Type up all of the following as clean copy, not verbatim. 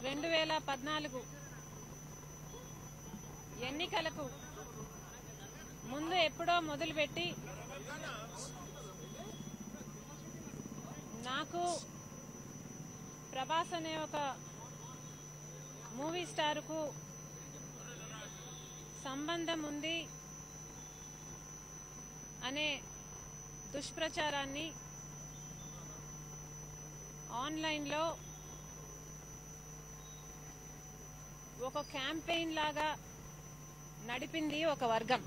2014 ఎన్నికలకు ముందు ఎప్పుడో మొదలుపెట్టి నాకు ప్రభాస్ అనే ఒక మూవీ స్టార్ కు సంబంధం ఉంది అనే దుష్ప్రచారాన్ని ఆన్లైన్ లో ఒక క్యాంపెయిన్ లాగా నడిపింది ఒక వర్గం.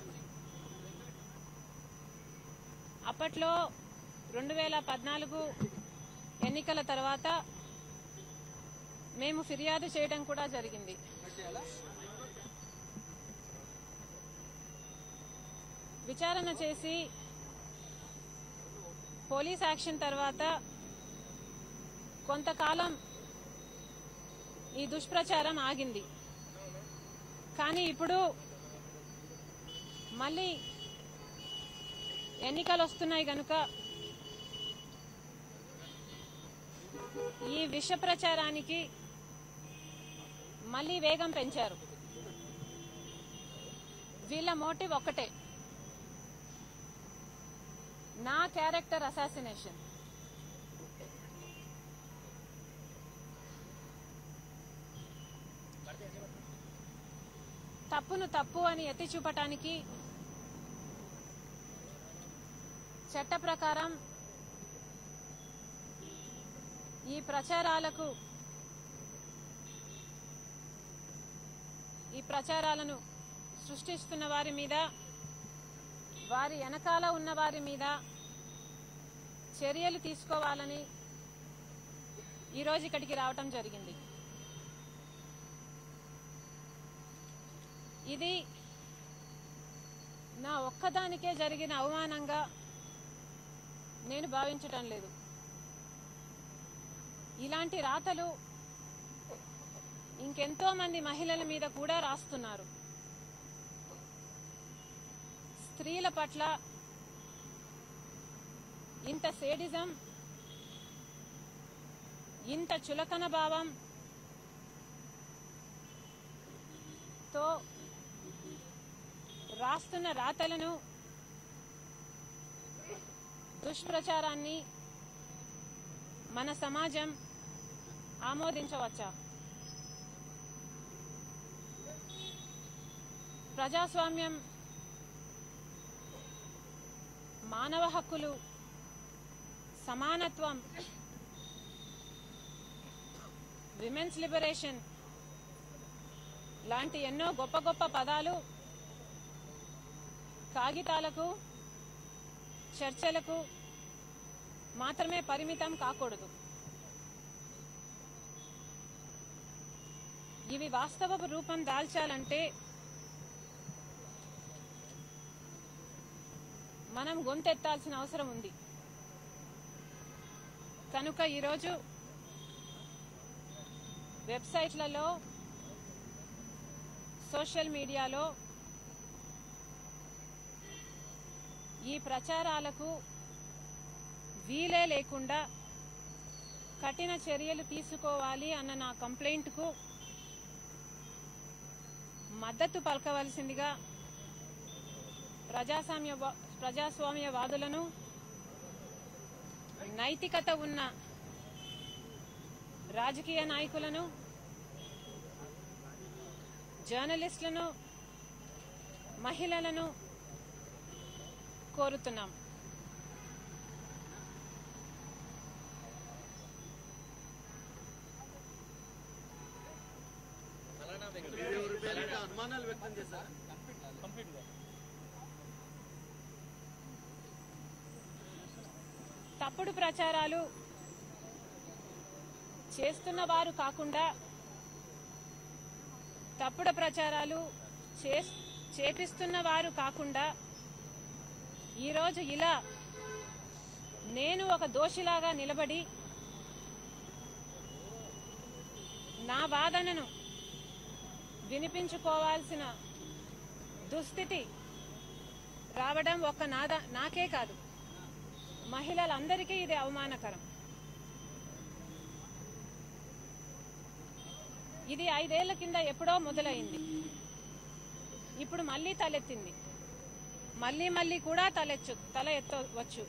అప్పట్లో 2014 ఎన్నికల తర్వాత మేము ఫిర్యాదు చేయడం కూడా జరిగింది. విచారణ చేసి పోలీస్ యాక్షన్ తర్వాత కొంతకాలం ఈ దుష్ప్రచారం ఆగింది. కానీ ఇప్పుడు మళ్ళీ ఎన్నికలు వస్తున్నాయి గనుక ఈ విష ప్రచారానికి మళ్ళీ వేగం పెంచారు. వీళ్ళ మోటివ్ ఒక్కటే, నా క్యారెక్టర్ అసాసినేషన్. తప్పును తప్పు అని ఎత్తి చూపటానికి చట్ట ప్రకారం ఈ ప్రచారాలను సృష్టిస్తున్న వారి మీద, వారి వెనకాల ఉన్న వారి మీద చర్యలు తీసుకోవాలని ఈరోజు ఇక్కడికి రావటం జరిగింది. ఇది నా ఒక్కదానికే జరిగిన అవమానంగా నేను భావించటం లేదు. ఇలాంటి రాతలు ఇంకెంతో మంది మహిళల మీద కూడా రాస్తున్నారు. స్త్రీల పట్ల ఇంత సేడిజం, ఇంత చులకన భావం తో రాస్తున్న రాతలను, దుష్ప్రచారాన్ని మన సమాజం ఆమోదించవచ్చా? ప్రజాస్వామ్యం, మానవ హక్కులు, సమానత్వం, విమెన్స్ లిబరేషన్ లాంటి ఎన్నో గొప్ప గొప్ప పదాలు కాగితాలకు, చర్చలకు మాత్రమే పరిమితం కాకూడదు. ఇవి వాస్తవ రూపం దాల్చాలంటే మనం గొంతెత్తాల్సిన అవసరం ఉంది. కనుక ఈరోజు వెబ్సైట్లలో, సోషల్ మీడియాలో ఈ ప్రచారాలకు వీలే లేకుండా కఠిన చర్యలు తీసుకోవాలి అన్న నా కంప్లైంట్ కు మద్దతు పలకవలసిందిగా ప్రజాస్వామ్యవాదులను, నైతికత ఉన్న రాజకీయ నాయకులను, జర్నలిస్టులను, మహిళలను కోరుతున్నాం. తప్పుడు ప్రచారాలు చేస్తున్న వారు కాకుండా, తప్పుడు ప్రచారాలు చేపిస్తున్న వారు కాకుండా ఈరోజు ఇలా నేను ఒక దోషిలాగా నిలబడి నా వాదనను వినిపించుకోవాల్సిన దుస్థితి రావడం ఒక్క నాకే కాదు, మహిళలందరికీ ఇది అవమానకరం. ఇది 5 ఏళ్ల కింద ఎప్పుడో మొదలైంది. ఇప్పుడు మళ్ళీ తలెత్తింది. మళ్ళీ కూడా తల ఎత్తవచ్చు.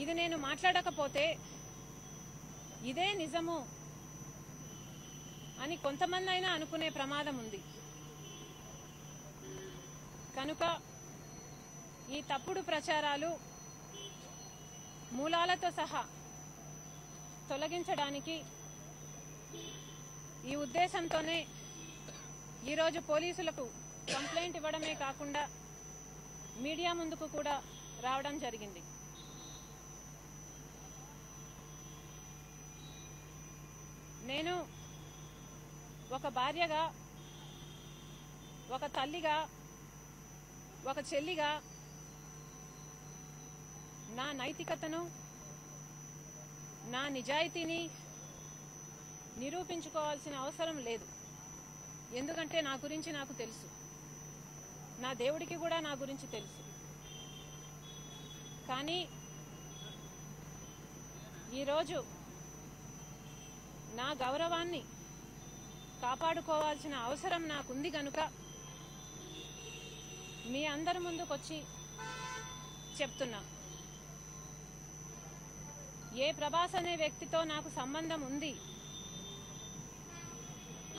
ఇది నేను మాట్లాడకపోతే ఇదే నిజము అని కొంతమంది అయినా అనుకునే ప్రమాదం ఉంది. కనుక ఈ తప్పుడు ప్రచారాలు మూలాలతో సహా తొలగించడానికి ఈ ఉద్దేశంతోనే ఈరోజు పోలీసులకు కంప్లైంట్ ఇవ్వడమే కాకుండా మీడియా ముందుకు కూడా రావడం జరిగింది. నేను ఒక భార్యగా, ఒక తల్లిగా, ఒక చెల్లిగా నా నైతికతను, నా నిజాయితీని నిరూపించుకోవాల్సిన అవసరం లేదు. ఎందుకంటే నా గురించి నాకు తెలుసు, నా దేవుడికి కూడా నా గురించి తెలుసు. కానీ ఈరోజు నా గౌరవాన్ని కాపాడుకోవాల్సిన అవసరం నాకుంది కనుక మీ అందరి ముందుకొచ్చి చెప్తున్నా. ఏ ప్రభాస్ అనే వ్యక్తితో నాకు సంబంధం ఉంది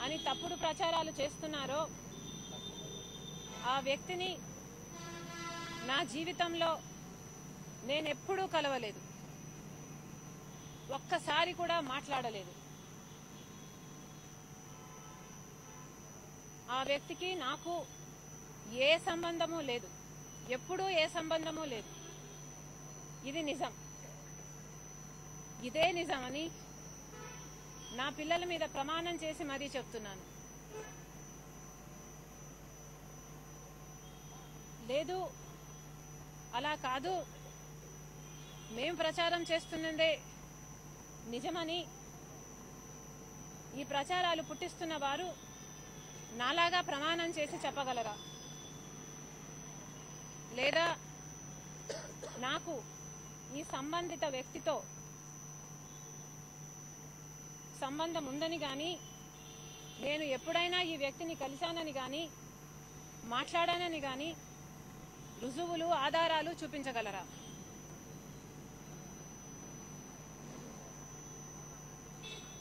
అని తప్పుడు ప్రచారాలు చేస్తున్నారో ఆ వ్యక్తిని నా జీవితంలో నేనెప్పుడూ కలవలేదు, ఒక్కసారి కూడా మాట్లాడలేదు. ఆ వ్యక్తికి నాకు ఏ సంబంధము లేదు, ఎప్పుడూ ఏ సంబంధము లేదు. ఇది నిజం. ఇదే నిజమని నా పిల్లల మీద ప్రమాణం చేసి మరీ చెప్తున్నాను. లేదు, అలా కాదు, మేం ప్రచారం చేస్తున్నదే నిజమని ఈ ప్రచారాలు పుట్టిస్తున్న వారు నాలాగా ప్రమాణం చేసి చెప్పగలరా? లేదా నాకు ఈ సంబంధిత వ్యక్తితో సంబంధం ఉందని గాని, నేను ఎప్పుడైనా ఈ వ్యక్తిని కలిశానని గాని, మాట్లాడానని గాని రుజువులు, ఆధారాలు చూపించగలరా?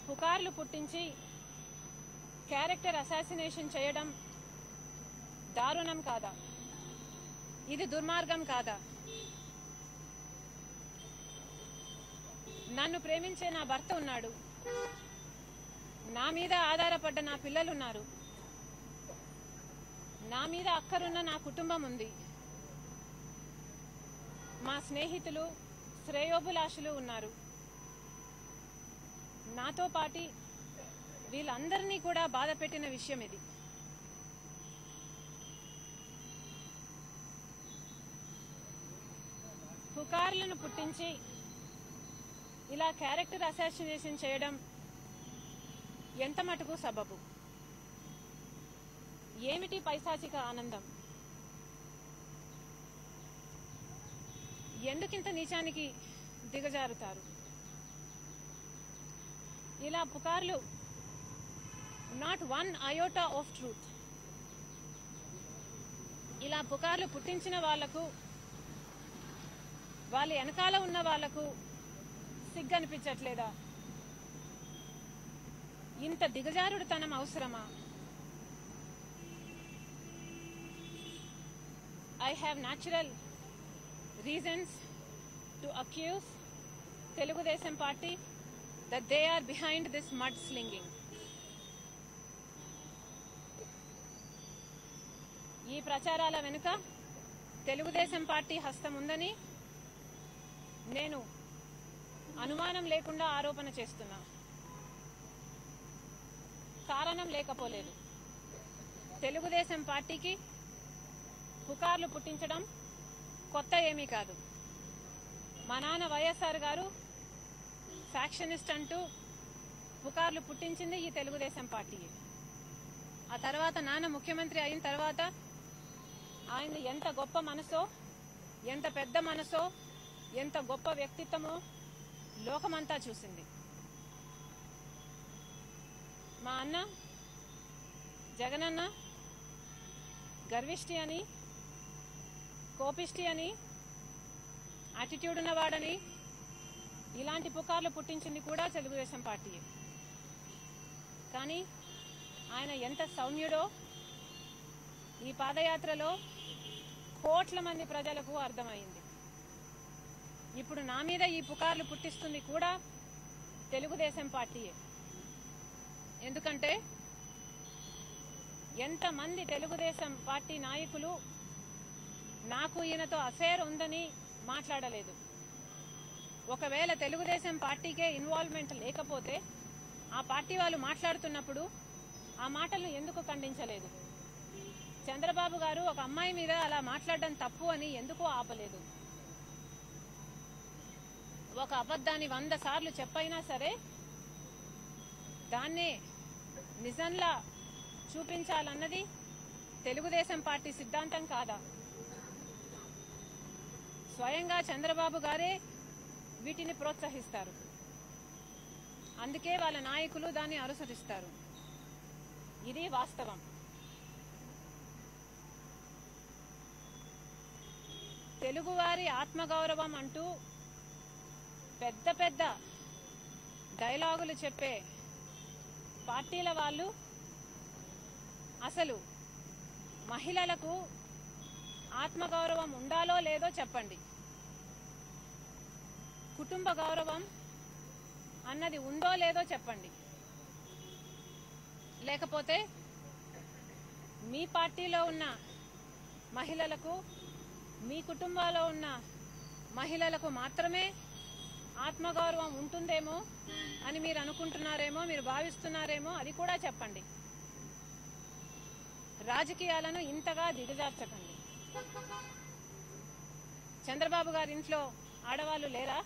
పుకార్లు పుట్టించి క్యారెక్టర్ అసాసినేషన్ చేయడం దారుణం కాదా? ఇది దుర్మార్గం కాదా? నన్ను ప్రేమించే నా భర్త ఉన్నాడు, నా మీద ఆధారపడ్డ నా పిల్లలున్నారు, నా మీద అక్కరున్న నా కుటుంబం ఉంది, మా స్నేహితులు, శ్రేయోభిలాషులు ఉన్నారు. నాతో పాటి వీళ్ళందరినీ కూడా బాధ పెట్టిన విషయం ఇది. పుకార్లను పుట్టించి ఇలా క్యారెక్టర్ అసాసినేషన్ చేయడం ఎంత మటుకు సబబు? ఏమిటి పైశాచిక ఆనందం? ఎందుకింత నీచానికి దిగజారుతారు? ఇలా పుకార్లు, not one iota of truth. ఇలా పుకార్లు పుట్టించిన వాళ్లకు, వాళ్ళ వెనకాల ఉన్న వాళ్లకు సిగ్గనిపించట్లేదా? ఇంత దిగజారుడుతనం అవసరమా? I have natural reasons to accuse Telugudesam party that they are behind this mudslinging. ఈ ప్రచారాల వెనుక తెలుగుదేశం పార్టీ హస్తం ఉందని నేను అనుమానం లేకుండా ఆరోపణ చేస్తున్నా. కారణం లేకపోలేదు. తెలుగుదేశం పార్టీకి పుకార్లు పుట్టించడం కొత్త ఏమీ కాదు. మా నాన్న వైఎస్ఆర్ గారు ఫ్యాక్షనిస్ట్ అంటూ పుకార్లు పుట్టించింది ఈ తెలుగుదేశం పార్టీయే. ఆ తర్వాత నాన్న ముఖ్యమంత్రి అయిన తర్వాత ఆయన ఎంత గొప్ప మనసో, ఎంత పెద్ద మనసో, ఎంత గొప్ప వ్యక్తిత్వమో లోకమంతా చూసింది. మా అన్న జగనన్న గర్విష్టి అని, కోపిష్టి అని, యాటిట్యూడ్ ఉన్నవాడని ఇలాంటి పుకార్లు పుట్టించింది కూడా తెలుగుదేశం పార్టీయే. కానీ ఆయన ఎంత సౌమ్యుడో ఈ పాదయాత్రలో కోట్ల మంది ప్రజలకు అర్థమైంది. ఇప్పుడు నా మీద ఈ పుకార్లు పుట్టిస్తుంది కూడా తెలుగుదేశం పార్టీయే. ఎందుకంటే ఎంతమంది తెలుగుదేశం పార్టీ నాయకులు నాకు ఈయనతో అఫేర్ ఉందని మాట్లాడలేదు. ఒకవేళ తెలుగుదేశం పార్టీకే ఇన్వాల్వ్మెంట్ లేకపోతే ఆ పార్టీ వాళ్ళు మాట్లాడుతున్నప్పుడు ఆ మాటలను ఎందుకు ఖండించలేదు? చంద్రబాబు గారు ఒక అమ్మాయి మీద అలా మాట్లాడడం తప్పు అని ఎందుకు ఆపలేదు? ఒక అబద్ధాన్ని 100 సార్లు చెప్పైనా సరే దాన్నే నిజంలా చూపించాలన్నది తెలుగుదేశం పార్టీ సిద్ధాంతం కాదా? స్వయంగా చంద్రబాబు గారే వీటిని ప్రోత్సహిస్తారు. అందుకే వాళ్ళ నాయకులు దాన్ని అనుసరిస్తారు. ఇది వాస్తవం. తెలుగువారి ఆత్మగౌరవం అంటూ పెద్ద పెద్ద డైలాగులు చెప్పే పార్టీల వాళ్ళు అసలు మహిళలకు ఆత్మగౌరవం ఉండాలో లేదో చెప్పండి. కుటుంబ గౌరవం అన్నది ఉందో లేదో చెప్పండి. లేకపోతే మీ పార్టీలో ఉన్న మహిళలకు, మీ కుటుంబాల్లో ఉన్న మహిళలకు మాత్రమే ఆత్మగౌరవం ఉంటుందేమో అని మీరు అనుకుంటున్నారేమో, మీరు భావిస్తున్నారేమో, అది కూడా చెప్పండి. రాజకీయాలను ఇంతగా దిగజార్చకండి. చంద్రబాబు గారి ఇంట్లో ఆడవాళ్లు లేరా?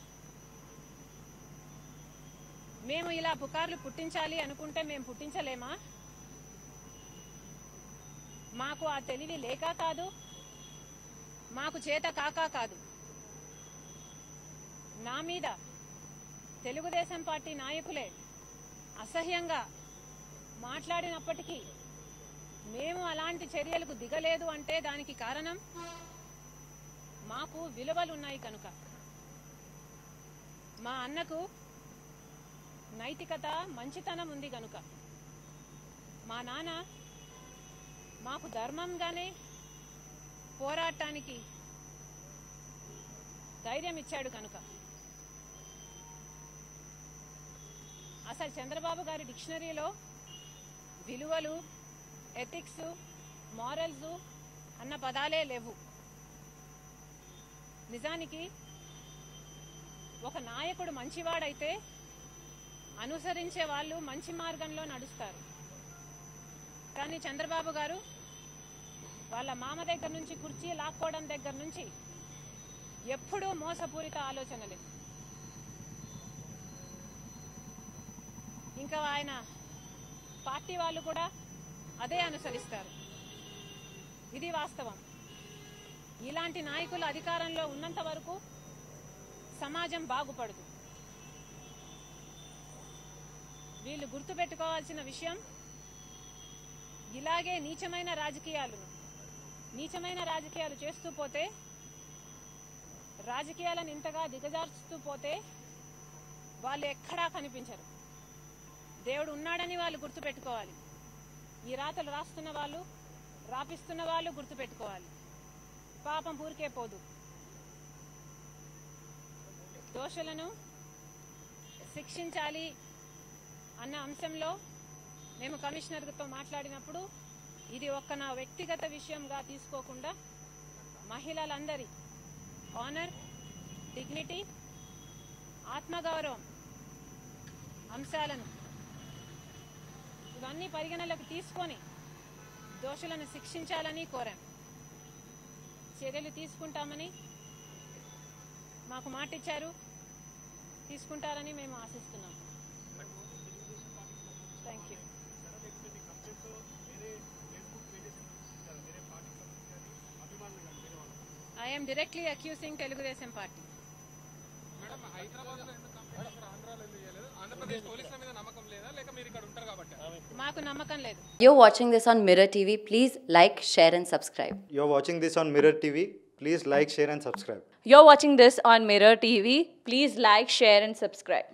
మేము ఇలా పుకార్లు పుట్టించాలి అనుకుంటే మేము పుట్టించలేమా? మాకు ఆ తెలివి లేక కాదు, మాకు చేత కాక కాదు. నా మీద తెలుగుదేశం పార్టీ నాయకులే అసహ్యంగా మాట్లాడినప్పటికీ మేము అలాంటి చర్యలకు దిగలేదు అంటే దానికి కారణం మాకు విలువలున్నాయి కనుక. మా అన్నకు నైతికత, మంచితనం ఉంది కనుక. మా నాన్న మాకు ధర్మంగానే పోరాటానికి ధైర్యం ఇచ్చాడు కనుక. అసలు చంద్రబాబు గారి డిక్షనరీలో విలువలు, ఎథిక్స్, మారల్స్ అన్న పదాలే లేవు. నిజానికి ఒక నాయకుడు మంచివాడైతే అనుసరించే వాళ్ళు మంచి మార్గంలో నడుస్తారు. కానీ చంద్రబాబు గారు వాళ్ళ మామ దగ్గర నుంచి కుర్చీ లాక్కోవడం దగ్గర నుంచి ఎప్పుడూ మోసపూరిత ఆలోచనలే. ఇంకా ఆయన పార్టీ వాళ్ళు కూడా అదే అనుసరిస్తారు. ఇది వాస్తవం. ఇలాంటి నాయకులు అధికారంలో ఉన్నంత వరకు సమాజం బాగుపడదు. వీళ్ళు గుర్తుపెట్టుకోవాల్సిన విషయం, ఇలాగే నీచమైన రాజకీయాలు చేస్తూ పోతే, రాజకీయాలను ఇంతగా దిగజార్చుతూ పోతే వాళ్ళు ఎక్కడా కనిపించరు. దేవుడు ఉన్నాడని వాళ్ళు గుర్తుపెట్టుకోవాలి. ఈ రాతలు రాస్తున్న వాళ్ళు, రాపిస్తున్న వాళ్ళు గుర్తుపెట్టుకోవాలి. పాపం ఊరికే పోదు. దోషులను శిక్షించాలి అన్న అంశంలో మేము కమిషనర్తో మాట్లాడినప్పుడు ఇది ఒక్క నా వ్యక్తిగత విషయంగా తీసుకోకుండా మహిళలందరి ఆనర్, డిగ్నిటీ, ఆత్మగౌరవం అంశాలను ఇవన్నీ పరిగణలోకి తీసుకొని దోషులను శిక్షించాలని కోరాం. చర్యలు తీసుకుంటామని మాకు మాటిచ్చారు, తీసుకుంటారని మేము ఆశిస్తున్నాం. Thank you. I am directly accusing Telugudesam Party. Madam, Hyderabad లో ఎందుకు ఆంధ్రాలో ఎందుకు చేయలేదు? ఆంధ్రప్రదేశ్ పోలీసుల మీద నమ్మకం లేదా, లేక మీరు ఇక్కడ ఉంటారు కాబట్టి? మాకు నమ్మకం లేదు. You're watching this on Mirror TV. Please like, share and subscribe. You're watching this on Mirror TV. Please like, share and subscribe. You're watching this on Mirror TV. Please like, share and subscribe.